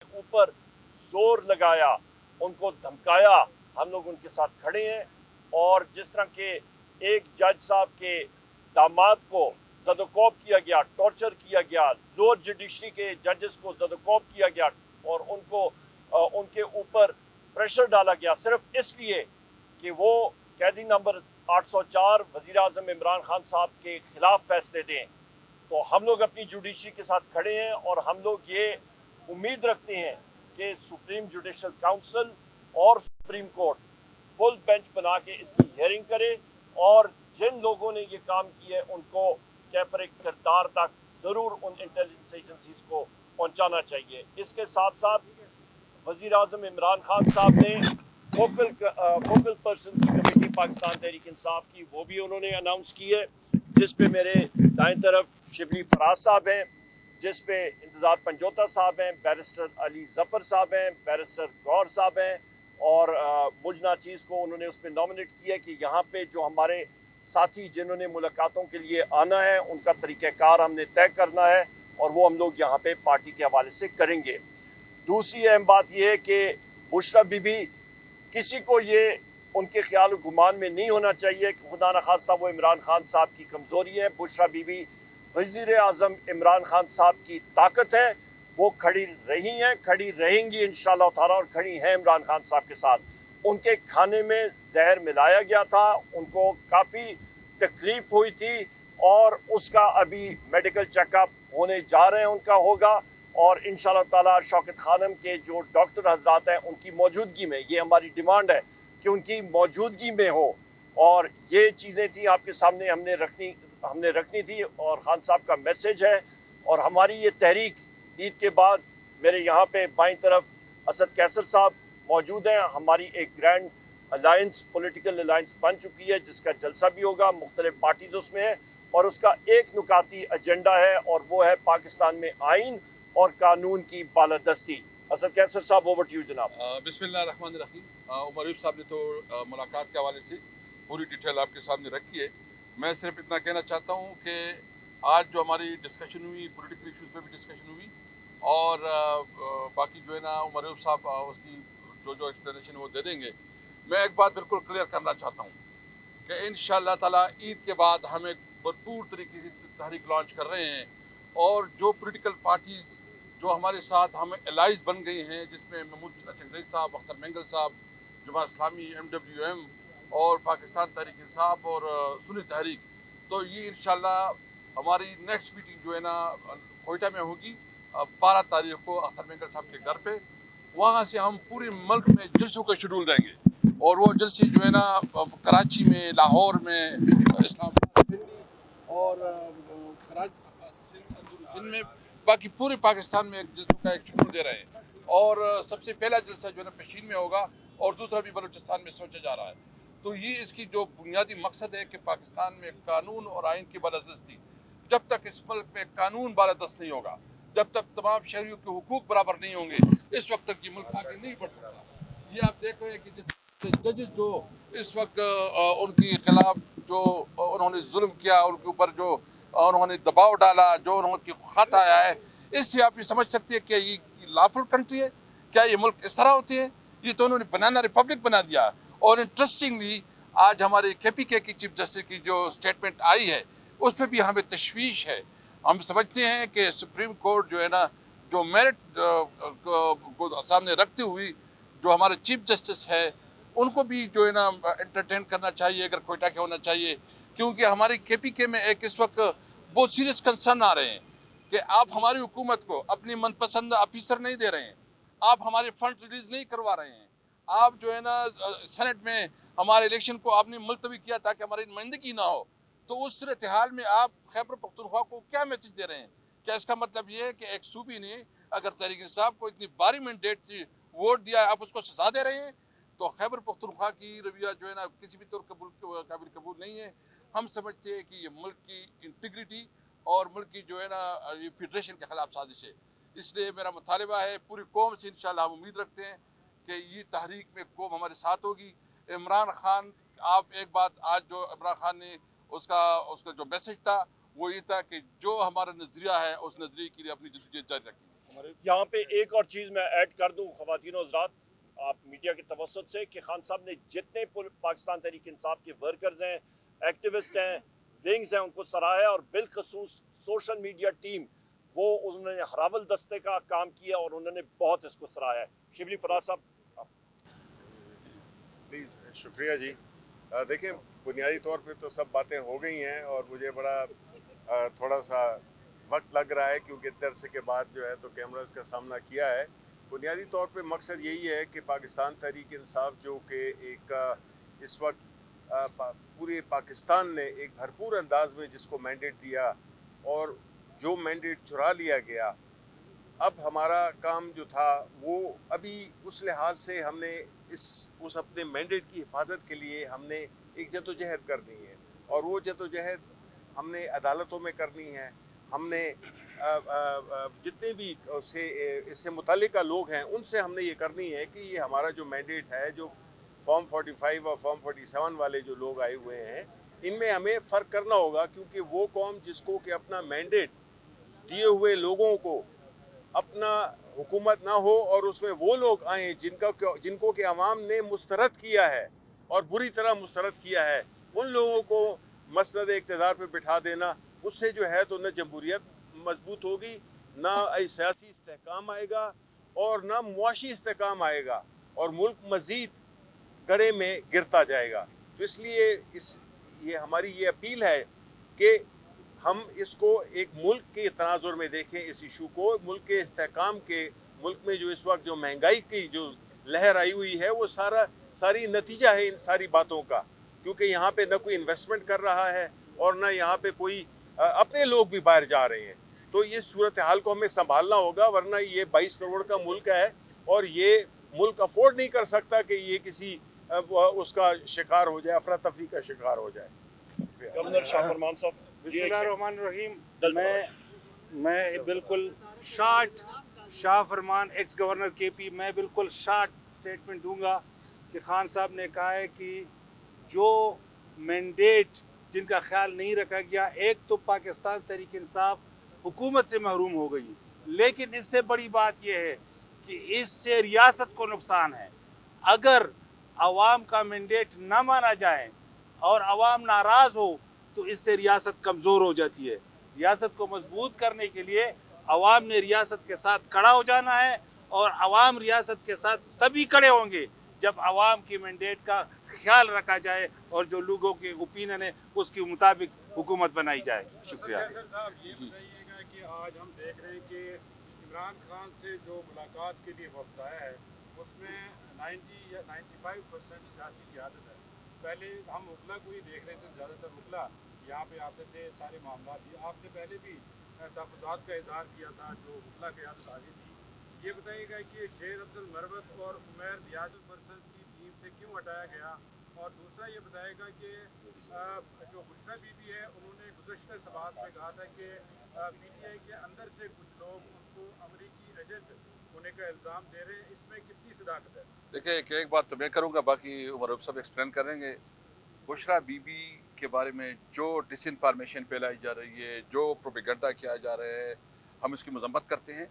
ऊपर जोर लगाया, उनको धमकाया, हम लोग उनके साथ खड़े हैं। और जिस तरह के एक जज साहब के दामाद को ज़दोकॉप किया गया, टॉर्चर किया गया, लोअर जुडिशरी के जजेस को ज़दोकॉप किया गया और उनको उनके ऊपर प्रेशर डाला गया सिर्फ इसलिए कि वो कैदी नंबर 804 वज़ीर आज़म इमरान खान साहब के खिलाफ फैसले दें। तो हम लोग अपनी जुडिशरी के साथ खड़े हैं और हम लोग ये उम्मीद रखते हैं कि सुप्रीम जुडिशल काउंसिल और सुप्रीम कोर्ट फुल बेंच बना के इसकी हियरिंग करे और जिन लोगों ने ये काम किया है उनको कैफर किरदार तक ज़रूर उन इंटेलिजेंस एजेंसीज को पहुंचाना चाहिए। इसके साथ साथ वज़ीर आज़म इमरान खान साहब ने फोकल पर्सन की कमेटी पाकिस्तान तहरीक इंसाफ की वो भी उन्होंने अनाउंस की है, जिस पे मेरे दाएं तरफ शिबली फराज साहब हैं, जिस पे इंतज़ार पंजोता साहब हैं, बैरिस्टर अली जफ़र साहब हैं, बैरिस्टर गौर साहब हैं और मुजना चीज़ को उन्होंने उसमें नॉमिनेट किया कि यहाँ पे जो हमारे साथी जिन्होंने मुलाकातों के लिए आना है उनका तरीक़ाकार हमने तय करना है और वो हम लोग यहाँ पे पार्टी के हवाले से करेंगे। दूसरी अहम बात यह है कि बुशरा बीबी किसी को ये उनके ख्याल गुमान में नहीं होना चाहिए कि खुदा न खास्ता वो इमरान खान साहब की कमज़ोरी है। बुशरा बीबी वज़ीर आज़म इमरान खान साहब की ताकत है, वो खड़ी रही हैं, खड़ी रहेंगी इंशाअल्लाह ताला और खड़ी हैं इमरान खान साहब के साथ। उनके खाने में जहर मिलाया गया था, उनको काफ़ी तकलीफ हुई थी और उसका अभी मेडिकल चेकअप होने जा रहे हैं, उनका होगा और इंशाअल्लाह ताला शौकत खानम के जो डॉक्टर हजरात हैं उनकी मौजूदगी में, ये हमारी डिमांड है कि उनकी मौजूदगी में हो। और ये चीज़ें थी आपके सामने हमने रखनी थी और खान साहब का मैसेज है। और हमारी ये तहरीक ईद के बाद मेरे यहाँ पे बाईं तरफ असद कैसर साहब मौजूद हैं। हमारी एक ग्रैंड अलायंस, पॉलिटिकल अलायंस बन चुकी है जिसका जलसा भी होगा, मुख्तलिफ पार्टीज उसमें है और उसका एक नुकाती एजेंडा है और वो है पाकिस्तान में आइन और कानून की बालादस्ती। असद कैसर साहब, ओवर टू यू जनाब। बिस्मिल्लाहिर्रहमानिर्रहीम। उमर अयूब साहब ने तो मुलाकात के हवाले से पूरी डिटेल आपके सामने रखी है। मैं सिर्फ इतना कहना चाहता हूँ कि आज जो हमारी डिस्कशन हुई, पॉलिटिकल इश्यूज़ पे भी डिस्कशन हुई और बाकी जो है ना उमर अयूब साहब उसकी जो एक्सप्लेनेशन वो दे देंगे। मैं एक बात बिल्कुल क्लियर करना चाहता हूँ कि इंशाअल्लाह ताला ईद के बाद हम एक भरपूर तरीके से तहरीक लॉन्च कर रहे हैं और जो पॉलिटिकल पार्टीज़ जो हमारे साथ हमें एलाइज बन गई हैं, जिसमें महमूद चंगेज़ साहब, अख्तर मेंगल साहब, जमात इस्लामी, MWM और पाकिस्तान तहरीक इंसाफ और सुन्नी तहरीक, तो ये इंशाल्लाह हमारी नेक्स्ट मीटिंग जो है ना कोयटा में होगी 12 तारीख को अख्तर मेंगल साहब के घर पे। वहाँ से हम पूरे मुल्क में जलसों का शेड्यूल देंगे और वो जलसे जो है ना कराची में, लाहौर में, इस्लामाबाद और सिंध में, बाकी पूरे पाकिस्तान में एक जलसों का एक शेड्यूल दे रहे हैं। और सबसे पहला जलसा जो है ना पेशीन में होगा और दूसरा भी बलूचिस्तान में सोचा जा रहा है। तो ये इसकी जो बुनियादी मकसद है कि पाकिस्तान में कानून और आइन की बालादस्ती, जब तक इस मुल्क में कानून बालादस्त नहीं होगा, जब तक तमाम शहरियों के हुकूक बराबर नहीं होंगे, इस वक्त तक ये मुल्क आगे नहीं बढ़ सकता। ये आप देख रहे हैं कि जिस जजेस जो इस वक्त उनके खिलाफ जो उन्होंने जुल्म किया, उनके ऊपर जो उन्होंने दबाव डाला, जो उन्होंने खत आया है, इससे आप ये समझ सकते हैं कि ये लॉफुल कंट्री है। क्या ये मुल्क इस तरह होती है? ये तो उन्होंने बनाना रिपब्लिक बना दिया। और इंटरेस्टिंगली आज हमारे KPK की चीफ जस्टिस की जो स्टेटमेंट आई है उस पर भी हमें तशवीश है। हम समझते हैं कि सुप्रीम कोर्ट जो है ना, जो मेरिट को सामने रखते हुए जो हमारे चीफ जस्टिस है उनको भी जो है ना एंटरटेन करना चाहिए, अगर कोयटा के होना चाहिए। क्योंकि हमारी KPK में एक इस वक्त बहुत सीरियस कंसर्न आ रहे हैं कि आप हमारी हुकूमत को अपनी मनपसंद ऑफिसर नहीं दे रहे हैं, आप हमारे फंड रिलीज नहीं करवा रहे हैं, आप जो है ना सेनेट में हमारे इलेक्शन को आपने मुलतवी किया ताकि हमारी नुमाइंदगी ना हो। तो उस सूरत हाल में आप खैबर पख्तूनख्वा को क्या मैसेज दे रहे हैं? क्या इसका मतलब ये है कि एक सूबी ने अगर तहरीक इंसाफ को इतनी भारी मैंडेट से वोट दिया है, आप उसको सजा दे रहे हैं? तो खैबर पख्तूनख्वा की रवैया जो है ना किसी भी तौर काबिल कबूल नहीं है। हम समझते हैं कि ये मुल्क की इंटीग्रिटी और मुल्क की जो है ना ये फेडरेशन के खिलाफ साजिश है। इसलिए मेरा मुतालिबा है पूरी कौम से, इंशाल्लाह हम उम्मीद रखते हैं कि ये तहरीक में कौम हमारे साथ होगी। इमरान खान, आप एक बात आज जो इमरान खान ने उसका जो मैसेज था वो ये था कि जो हमारा नजरिया है उस नजरिए के लिए अपनी जद्दोजहद जारी रखेंगे। यहाँ पे एक और चीज़ मैं ऐड कर दूँ ख़वातीन और हज़रात, आप मीडिया के तवसत से, कि खान साहब ने जितने पाकिस्तान तहरीक इंसाफ के वर्कर्स हैं, एक्टिविस्ट हैं, विंग्स हैं, उनको सराहा, और बिलखसूस सोशल मीडिया टीम, वो उन्होंने हरावल दस्ते का काम किया और उन्होंने बहुत इसको सराहा है। शिबली फराज साहब। प्लीज़, शुक्रिया जी। देखें, बुनियादी तौर पे तो सब बातें हो गई हैं और मुझे बड़ा थोड़ा सा वक्त लग रहा है, क्योंकि इतने अरसे के बाद जो है तो कैमरास का सामना किया है। बुनियादी तौर पे मकसद यही है कि पाकिस्तान तहरीक इंसाफ, जो कि एक इस वक्त पूरे पाकिस्तान ने एक भरपूर अंदाज में जिसको मैंडेट दिया और जो मैंडेट चुरा लिया गया, अब हमारा काम जो था वो अभी उस लिहाज से हमने उस अपने मैंडेट की हिफाजत के लिए हमने एक जद्दोजहद करनी है, और वो जद्दोजहद हमने अदालतों में करनी है। हमने जितने भी इससे मुतल्लिका लोग हैं उनसे हमने ये करनी है कि ये हमारा जो मैंडेट है, जो फॉर्म 45 और फॉर्म 47 वाले जो लोग आए हुए हैं, इनमें हमें फ़र्क करना होगा, क्योंकि वो कौम जिसको कि अपना मैंडेट दिए हुए लोगों को अपना हुकूमत ना हो और उसमें वो लोग आए जिनको कि अवाम ने मुस्तरद किया है और बुरी तरह मुस्तरद किया है, उन लोगों को मसनद इक़्तिदार पे बिठा देना, उससे जो है तो न जमहूरियत मजबूत होगी, ना सियासी इस्तेहकाम आएगा और ना मुआशी इस्तेहकाम आएगा, और मुल्क मज़ीद गड़े में गिरता जाएगा। तो इसलिए ये हमारी ये अपील है कि हम इसको एक मुल्क के तनाजुर में देखें, इस इशू को मुल्क के इस्तेहकाम के, मुल्क में जो इस वक्त जो महंगाई की जो लहर आई हुई है, वो सारी नतीजा है इन सारी बातों का, क्योंकि यहाँ पे न कोई इन्वेस्टमेंट कर रहा है और न यहाँ पे कोई अपने लोग भी बाहर जा रहे हैं। तो ये सूरत हाल को हमें संभालना होगा, वरना ये 22 करोड़ का मुल्क है और ये मुल्क अफोर्ड नहीं कर सकता कि ये किसी उसका शिकार हो जाए, अफरा तफरी का शिकार हो जाए। गवर्नर शाह फरमान साहब। बिस्मिल्लाहिर्रहमानिर्रहीम। मैं बिल्कुल शाह फरमान एक्स गवर्नर KP, मैं बिल्कुल शार्ट स्टेटमेंट दूंगा कि खान साहब ने कहा है कि जो मैंडेट जिनका ख्याल नहीं रखा गया, एक तो पाकिस्तान तहरीक इंसाफ हुकूमत से महरूम हो गई, लेकिन इससे बड़ी बात यह है कि इससे रियासत को नुकसान है। अगर अवाम का मैंडेट न माना जाए और अवाम नाराज़ हो तो इससे रियासत कमज़ोर हो जाती है। रियासत को मजबूत करने के लिए अवाम ने रियासत के साथ खड़ा हो जाना है, और अवाम रियासत के साथ तभी खड़े होंगे जब अवाम की मैंडेट का ख्याल रखा जाए और जो लोगों के ओपिनियन है उसके मुताबिक हुकूमत बनाई जाए। शुक्रिया। सर साहब, ये बताइएगा कि आज हम देख रहे हैं कि इमरान खान से जो मुलाकात के लिए वक्त आया है उसमें 90 या 95% सियासी क़यादत है। पहले हम वकला को ही देख रहे थे, ज़्यादातर वकला यहाँ पे आते थे, सारे मामला भी आपने पहले भी तहफ़्फ़ुज़ात का इज़हार किया था, जो वकला क़यादत आगे थी। ये बताइएगा कि शेर अब्दुल मरवत और उमैर रियाजुल वर्सेस की टीम से क्यों हटाया गया, और दूसरा ये बताएगा कि जो बुशरा बीबी है, उन्होंने गुज़श्ता सवाल में कहा था कि PTI के अंदर से कुछ लोग उनको अमरीकी एजेंट होने का इल्ज़ाम दे रहे हैं, इसमें कितनी सदाकत है? देखिए, एक बात तो मैं करूँगा, बाकी उमर सब एक्सप्लेन करेंगे। बुशरा बीबी के बारे में जो डिसइंफॉर्मेशन फैलाई जा रही है, जो प्रोपेगेंडा किया जा रहा है, हम इसकी मजम्मत करते हैं।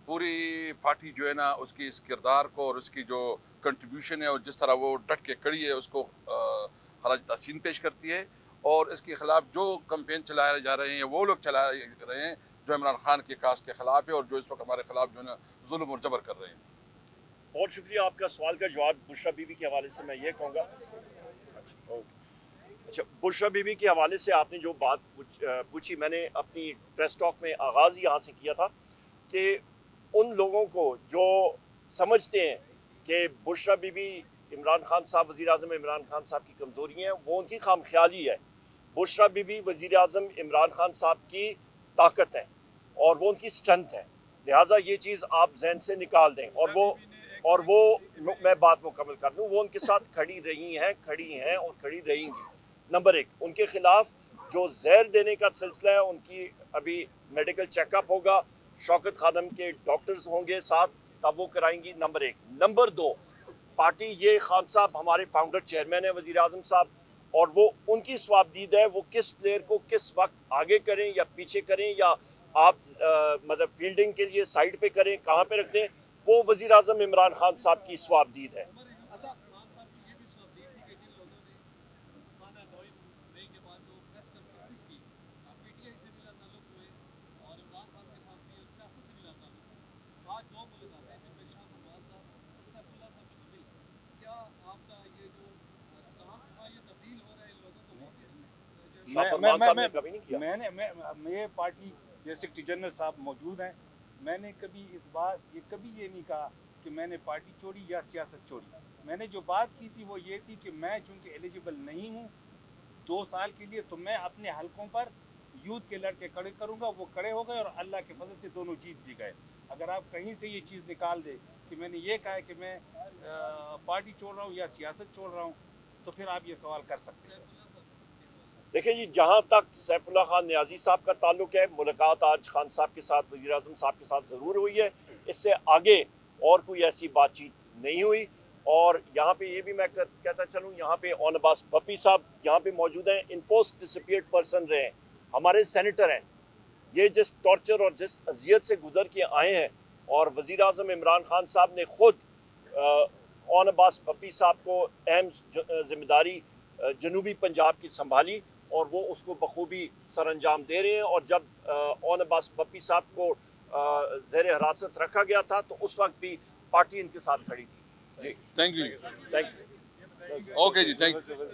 पूरी पार्टी जो है ना, उसकी इस किरदार को और उसकी जो कंट्रीब्यूशन है और जिस तरह वो डट के खड़ी है, उसको खराज तहसीन पेश करती है। और इसके ख़िलाफ़ जो कैंपेन चलाए जा रहे हैं, वो लोग चला रहे हैं जो इमरान खान के कास के ख़िलाफ़ है और जो इस वक्त हमारे ख़िलाफ़ जो है ना जुल्म और जबर कर रहे हैं। बहुत शुक्रिया। आपका सवाल का जवाब बुशरा बीबी के हवाले से मैं ये कहूँगा। अच्छा, बुशरा बीबी के हवाले से आपने जो बात पूछी, मैंने अपनी प्रेस टॉक में आगाज़ यहाँ से किया था कि उन लोगों को जो समझते हैं कि बुशरा बीबी इमरान खान साहब, वज़ीर आज़म इमरान खान साहब की कमज़ोरियाँ हैं, वो उनकी खामख्याली है। बुशरा बीबी वज़ीर आज़म इमरान खान साहब की ताकत है और वो उनकी स्ट्रेंथ है, लिहाजा ये चीज़ आप जहन से निकाल दें। और वो मैं बात मुकम्मल कर दूँ, वो उनके साथ खड़ी हैं और खड़ी रहेंगी। नंबर एक, उनके खिलाफ जो जहर देने का सिलसिला है, उनकी अभी मेडिकल चेकअप होगा, शौकत खानम के डॉक्टर्स होंगे साथ, तब वो कराएंगी। नंबर एक। नंबर दो, पार्टी ये खान साहब हमारे फाउंडर चेयरमैन है वज़ीर आज़म साहब, और वो उनकी स्वाबदीद है, वो किस प्लेयर को किस वक्त आगे करें या पीछे करें या آپ مطلب فیلڈنگ کے لیے سائڈ پہ کریں، کہاں پہ رکھ دیں، وہ وزیر اعظم عمران خان صاحب کی صوابدید ہے۔ میں پارٹی کے سیکرٹری جنرل صاحب موجود ہیں، میں نے کبھی یہ نہیں کہا کہ میں نے پارٹی چھوڑی یا سیاست چھوڑی۔ میں نے جو بات کی تھی وہ یہ تھی کہ میں چونکہ ایلیجیبل نہیں ہوں 2 سال کے لیے، تو میں اپنے حلقوں پر یوتھ کے لڑکے کھڑے کروں گا، وہ کھڑے ہو گئے اور اللہ کے فضل سے دونوں جیت بھی گئے۔ اگر آپ کہیں سے یہ چیز نکال دیں کہ میں نے یہ کہا ہے کہ میں پارٹی چھوڑ رہا ہوں یا سیاست چھوڑ رہا ہوں، تو پھر آپ یہ سوال کر سکتے ہیں۔ دیکھیں جی، جہاں تک سیف اللہ خان نیازی صاحب کا تعلق ہے، ملاقات آج خان صاحب کے ساتھ، وزیر اعظم صاحب کے ساتھ ضرور ہوئی ہے، اس سے آگے اور کوئی ایسی بات چیت نہیں ہوئی۔ اور یہاں پہ یہ بھی میں کہتا چلوں، یہاں پہ اون عباس بپی صاحب یہاں پہ موجود ہیں، انفورسڈ ڈسپیئرڈ پرسن رہے ہیں، ہمارے سینیٹر ہیں، یہ جس ٹارچر اور جس اذیت سے گزر کے آئے ہیں، اور وزیر اعظم عمران خان صاحب نے خود اون عباس بپی صاحب کو اہم ذمہ داری جنوبی پنجاب کی سنبھالی، اور وہ اس کو بخوبی سر انجام دے رہے ہیں۔ اور جب اون عباس بپی صاحب کو زیر حراست رکھا گیا تھا تو اس وقت بھی پارٹی ان کے ساتھ کھڑی تھی۔ جی thank you, thank you. Okay جی، تھینک یو۔